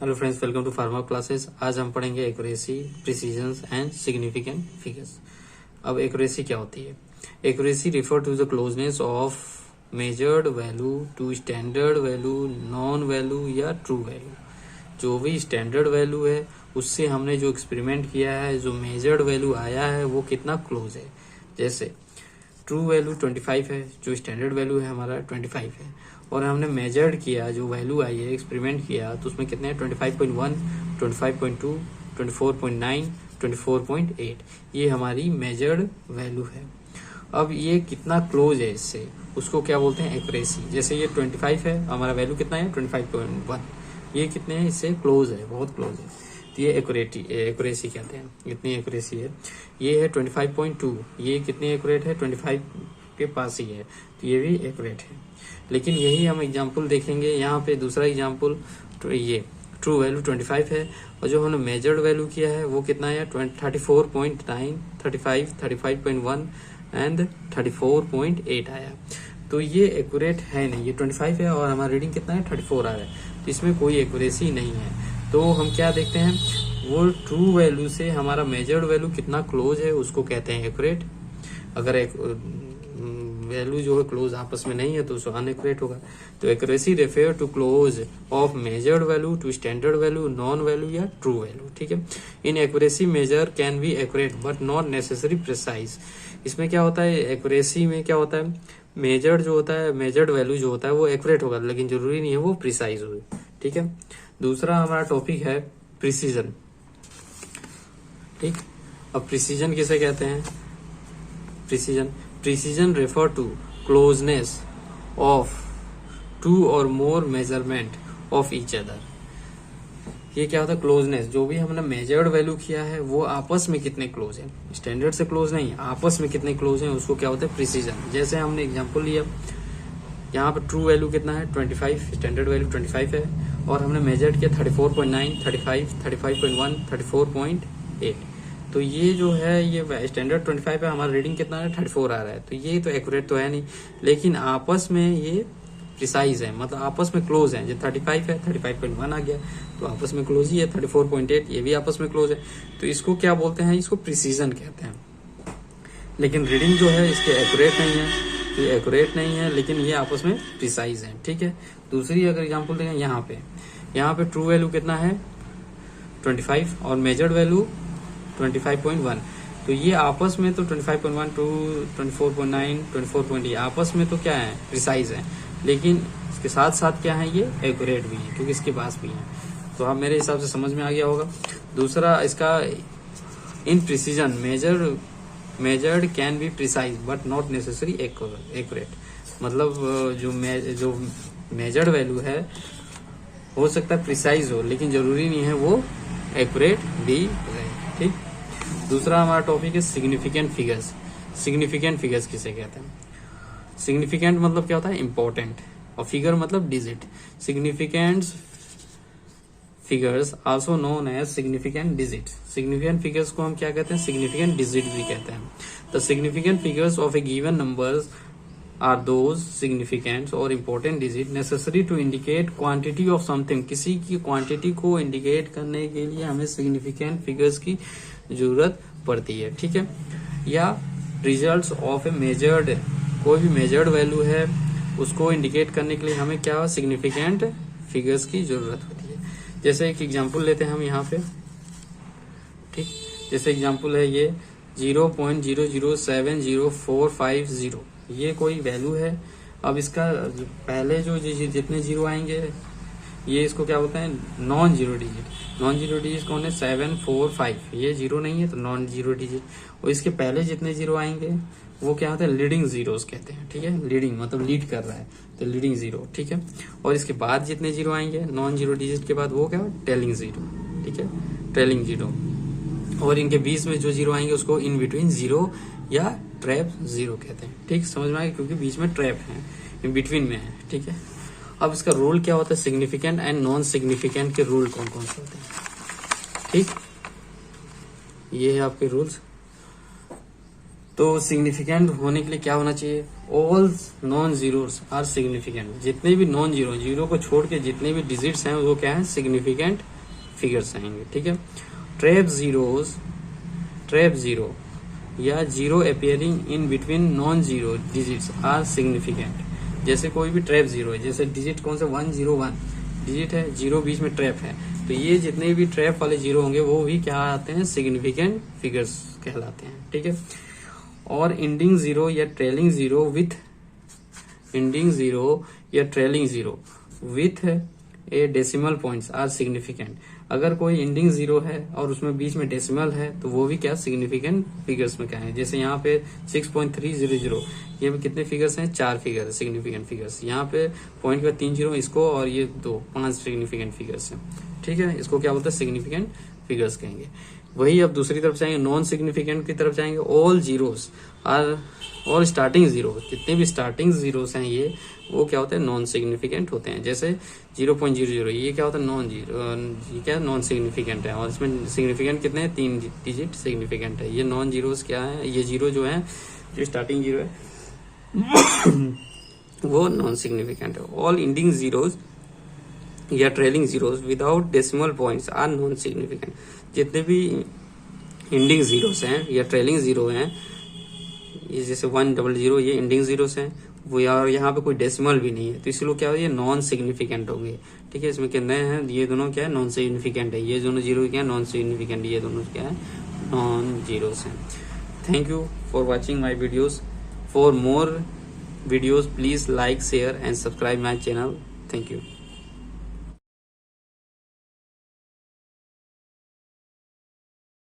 Hello friends, welcome to pharma classes. आज हम पढ़ेंगे accuracy, precision and significant figures. अब एक्यूरेसी क्या होती है? Accuracy refer to the closeness of measured value to standard value, known value या true value. जो भी स्टैंडर्ड वैल्यू है उससे हमने जो एक्सपेरिमेंट किया है, जो मेजर्ड वैल्यू आया है वो कितना क्लोज है। जैसे ट्रू वैल्यू 25 है, जो स्टैंडर्ड वैल्यू है हमारा 25 है, और हमने मेजर्ड किया, जो वैल्यू आई है, एक्सपेरिमेंट किया तो उसमें कितने हैं 25.1, 25.2, 24.9, 24.8। ये हमारी मेजर्ड वैल्यू है। अब ये कितना क्लोज है इससे, उसको क्या बोलते हैं? एक्यूरेसी। जैसे ये 25 है, हमारा वैल्यू कितना है 25.1, ये कितने हैं इससे क्लोज है, बहुत क्लोज है, तो ये एक्यूरेसी कहते हैं। इतनी एक्यूरेसी है। ये है 25.2, ये कितनी एक्यूरेट है? 25 के पास ही है, तो ये भी एक्यूरेट है। लेकिन यही हम एग्जांपल देखेंगे यहाँ पे। दूसरा एग्जांपल तो ये ट्रू वैल्यू 25 है, और जो हमने मेजर्ड वैल्यू किया है वो कितना है 34.9, 35, 35.1 एंड 34.8 आया। तो ये एक्यूरेट है नहीं। ये 25 है और हमारा रीडिंग कितना है 34 आ रहा है, तो इसमें कोई एक्यूरेसी नहीं है। तो हम क्या देखते हैं, वो ट्रू वैल्यू से हमारा मेजर्ड वैल्यू कितना क्लोज है उसको कहते हैं एक्यूरेट। अगर वैल्यू जो है क्लोज आपस में नहीं है तो उसको अनएक्यूरेट होगा। तो accuracy refer to close of measured value to standard value, known value या ट्रू वैल्यू। ठीक है। In accuracy measure can be accurate but not necessary precise. इसमें क्या होता है, एक्यूरेसी में क्या होता है, मेजर्ड जो होता है, मेजर्ड वैल्यू जो होता है वो एक्यूरेट होगा, लेकिन जरूरी नहीं है वो प्रिसाइज हो। ठीक है। दूसरा हमारा टॉपिक है प्रिसीजन। ठीक। अब प्रिसीजन किसे कहते हैं? Precision refer to closeness of two और more measurement of each other. ये क्या होता है? क्लोजनेस। जो भी हमने मेजर्ड वैल्यू किया है वो आपस में कितने क्लोज है, स्टैंडर्ड से क्लोज नहीं, आपस में कितने क्लोज है, उसको क्या होता है? प्रिसीजन। जैसे हमने एग्जांपल लिया, यहाँ पर ट्रू वैल्यू कितना है 25, स्टैंडर्ड वैल्यू 25 है, और हमने मेजर्ड किया 34.9, 35, 35.1, 34.8। तो ये जो है ये स्टैंडर्ड 25 है, हमारा रीडिंग कितना है 34 आ रहा है, तो ये तो एक्यूरेट तो है नहीं, लेकिन आपस में ये प्रिसाइज है, मतलब आपस में क्लोज है। जो 35 है 35.1 आ गया, तो आपस में क्लोज ही है। 34.8 ये भी आपस में क्लोज है, तो इसको क्या बोलते हैं? इसको प्रिसीजन कहते हैं। लेकिन रीडिंग जो है इसके एक्यूरेट नहीं है, तो ये एक्यूरेट नहीं है, लेकिन ये आपस में प्रिसाइज है। ठीक है। दूसरी अगर एग्जांपल देखें, यहाँ पे ट्रू वैल्यू कितना है 25 और मेजर्ड वैल्यू 25.1, तो ये आपस में तो 25.1 टू 24.9, 24.8 आपस में तो क्या है? प्रिसाइज है, लेकिन इसके साथ साथ क्या है, ये एक्यूरेट भी है क्योंकि इसके पास भी है। तो आप मेरे हिसाब से समझ में आ गया होगा। दूसरा इसका in precision measured can be precise but not necessary accurate. मतलब जो मेजर्ड वैल्यू है हो सकता है प्रिसाइज हो, लेकिन जरूरी नहीं है वो एक्यूरेट भी रहे। ठीक। दूसरा हमारा टॉपिक है सिग्निफिकेंट फिगर्स। सिग्निफिकेंट फिगर्स किसे कहते हैं? सिग्निफिकेंट मतलब क्या होता है? इंपॉर्टेंट, और फिगर मतलब digit. Significant figures also known as significant digit. Significant figures को हम क्या कहते हैं? सिग्निफिकेंट डिजिट भी कहते हैं। The significant figures of a given numbers are those significant और important digit necessary to indicate quantity of something. किसी की क्वांटिटी को इंडिकेट करने के लिए हमें सिग्निफिकेंट फिगर्स की जरूरत पड़ती है। ठीक है। या रिजल्ट्स ऑफ ए मेजर्ड, कोई भी मेजर्ड वैल्यू है उसको इंडिकेट करने के लिए हमें क्या सिग्निफिकेंट फिगर्स की जरूरत होती है। जैसे एक एग्जांपल लेते हैं हम यहाँ पे। ठीक। जैसे एग्जांपल है ये 0.007045, ये कोई वैल्यू है। अब इसका पहले जो जितने जीरो आएंगे ये इसको क्या बोलते हैं? Non zero digit. Non zero digit कौन है? 745, ये जीरो नहीं है तो नॉन जीरो डिजिट। और इसके पहले जितने जीरो आएंगे वो क्या होता है? लीडिंग जीरोस कहते हैं। ठीक है। लीडिंग मतलब लीड कर रहा है, तो लीडिंग जीरो। ठीक है। और इसके बाद जितने जीरो आएंगे नॉन जीरो डिजिट के बाद वो क्या? Telling zero. ठीक है। Trailing zero. और इनके बीच में जो जीरो आएंगे उसको इन बिटवीन जीरो या ट्रैप जीरो कहते हैं। ठीक। समझ में आएगा, क्योंकि बीच में ट्रैप है, इन बिटवीन में है। ठीक है। अब इसका रूल क्या होता है? सिग्निफिकेंट एंड नॉन सिग्निफिकेंट के रूल कौन कौन से होते हैं? ठीक। ये है आपके रूल्स। तो सिग्निफिकेंट होने के लिए क्या होना चाहिए, all non zeros are significant, जितने भी नॉन जीरो, जीरो को छोड़ के जितने भी डिजिट्स हैं वो क्या है, सिग्निफिकेंट फिगर्स आएंगे, ठीक है। ट्रैप जीरो या zero appearing in between non zero digits are significant. जैसे कोई भी ट्रैप जीरो है, जैसे डिजिट कौन सा 101 डिजिट है, जीरो बीच में ट्रैप है, तो ये जितने भी ट्रैप वाले जीरो होंगे वो भी क्या आते हैं, सिग्निफिकेंट फिगर्स कहलाते हैं, ठीक है। और एंडिंग जीरो या trailing zero with a decimal points are significant. अगर कोई एंडिंग जीरो है और उसमें बीच में डेसिमल है तो वो भी क्या, सिग्निफिकेंट फिगर्स में क्या है। जैसे यहाँ पे 6.300, ये में कितने फिगर्स हैं, 4 फिगर सिग्निफिकेंट फिगर्स। यहाँ पे पॉइंट का 3 जीरो, इसको और ये 5 सिग्निफिकेंट फिगर्स हैं, ठीक है। इसको क्या बोलते हैं, सिग्निफिकेंट फिगर्स कहेंगे। वही अब दूसरी तरफ जाएंगे, नॉन सिग्निफिकेंट की तरफ जाएंगे। ऑल जीरोस आर, और स्टार्टिंग जीरो, जितने भी स्टार्टिंग जीरोस हैं ये, वो क्या होते हैं, नॉन सिग्निफिकेंट होते हैं। जैसे 0.00, ये क्या होता है, नॉन जीरो, ये क्या नॉन सिग्निफिकेंट है, और इसमें सिग्निफिकेंट कितने हैं, 3 डिजिट सिग्निफिकेंट है। ये नॉन जीरोस क्या है, ये जीरो जो है, जो स्टार्टिंग जीरो है वो नॉन सिग्निफिकेंट है। ऑल एंडिंग जीरोस या trailing zeros without decimal points are non significant. जितने भी एंडिंग जीरोस हैं या ट्रेलिंग जीरो हैं, ये जैसे 100, ये एंडिंग जीरोस हैं, वो यार यहाँ पे कोई डेसिमल भी नहीं है, तो इसलिए क्या है, ये नॉन सिग्निफिकेंट होंगे, ठीक है। इसमें कितने हैं, ये दोनों क्या है, नॉन सिग्निफिकेंट है। ये दोनों जीरो क्या है, नॉन सिग्निफिकेंट, ये दोनों क्या है, नॉन जीरोस हैं। Thank you for watching my videos. For more videos please like, share and subscribe my channel. Thank you.